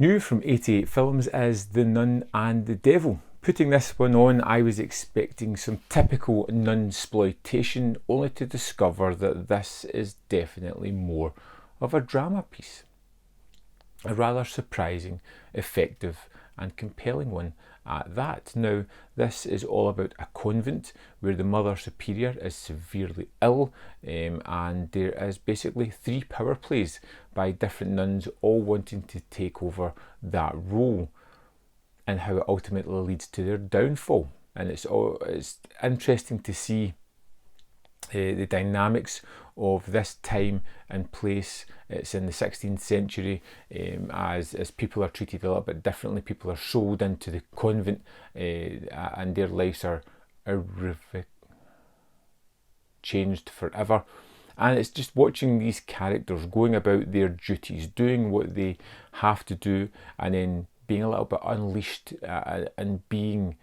New from 88 Films is The Nun and the Devil. Putting this one on, I was expecting some typical nunsploitation, only to discover that this is definitely more of a drama piece. A rather surprising, effective and compelling one at that. Now, this is all about a convent where the Mother Superior is severely ill, and there is basically 3 power plays by different nuns all wanting to take over that role, and how it ultimately leads to their downfall. And it's interesting to see the dynamics of this time and place. It's in the 16th century, as people are treated a little bit differently. People are sold into the convent, and their lives are changed forever. And it's just watching these characters going about their duties, doing what they have to do, and then being a little bit unleashed and being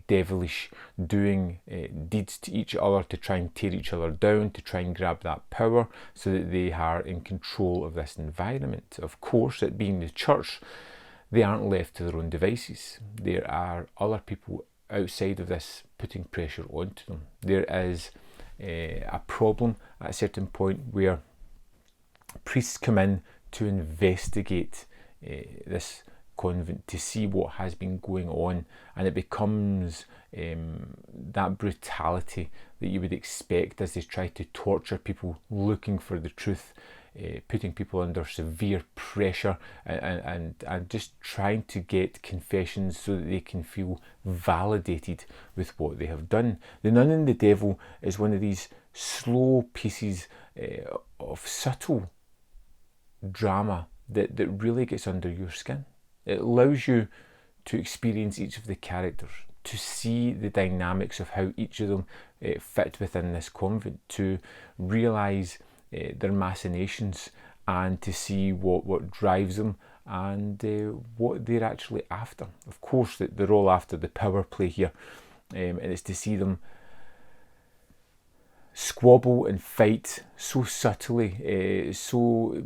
devilish, doing deeds to each other to try and tear each other down, to try and grab that power so that they are in control of this environment. Of course, it being the church, they aren't left to their own devices. There are other people outside of this putting pressure onto them. There is a problem at a certain point where priests come in to investigate this convent, to see what has been going on, and it becomes that brutality that you would expect as they try to torture people looking for the truth, putting people under severe pressure and just trying to get confessions so that they can feel validated with what they have done. The Nun and the Devil is one of these slow pieces of subtle drama that really gets under your skin. It allows you to experience each of the characters, to see the dynamics of how each of them fit within this convent, to realise their machinations, and to see what drives them and what they're actually after. Of course, they're all after the power play here, and it's to see them squabble and fight so subtly, so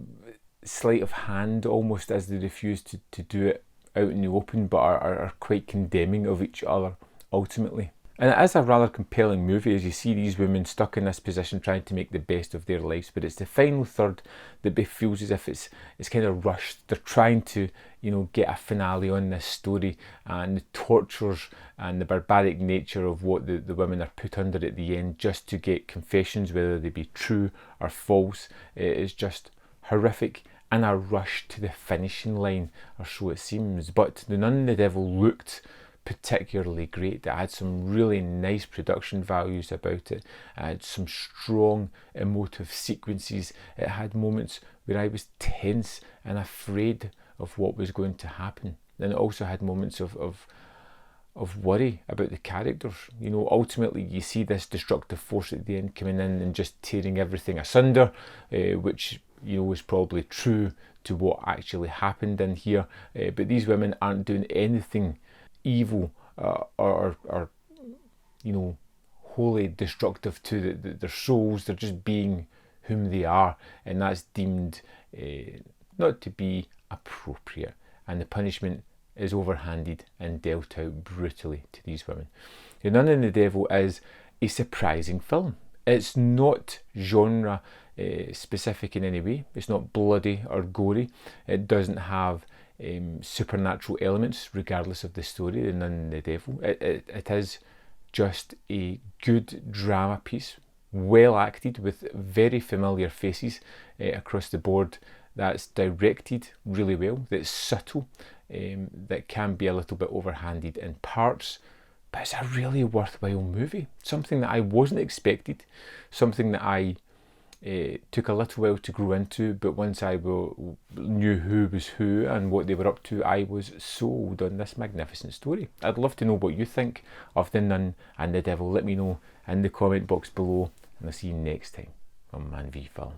sleight of hand almost, as they refuse to do it out in the open, but are quite condemning of each other ultimately. And it is a rather compelling movie as you see these women stuck in this position trying to make the best of their lives, but it's the final third that feels as if it's kind of rushed. They're trying to, get a finale on this story, and the tortures and the barbaric nature of what the women are put under at the end just to get confessions, whether they be true or false, is just horrific, and a rush to the finishing line, or so it seems. But The Nun and the Devil looked particularly great. It had some really nice production values about it. It had some strong emotive sequences. It had moments where I was tense and afraid of what was going to happen. And it also had moments of worry about the characters. Ultimately you see this destructive force at the end coming in and just tearing everything asunder, which is probably true to what actually happened in here. But these women aren't doing anything evil or wholly destructive to their souls. They're just being whom they are, and that's deemed not to be appropriate, and the punishment is overhanded and dealt out brutally to these women. The Nun and the Devil is a surprising film. It's not genre specific in any way. It's not bloody or gory. It doesn't have supernatural elements regardless of the story, The Nun and the Devil. It is just a good drama piece, well acted with very familiar faces across the board, that's directed really well, that's subtle, that can be a little bit overhanded in parts, but it's a really worthwhile movie. Something that I wasn't expected, something that I took a little while to grow into, but once I knew who was who and what they were up to, I was sold on this magnificent story. I'd love to know what you think of The Nun and the Devil. Let me know in the comment box below, and I'll see you next time on Man v Film.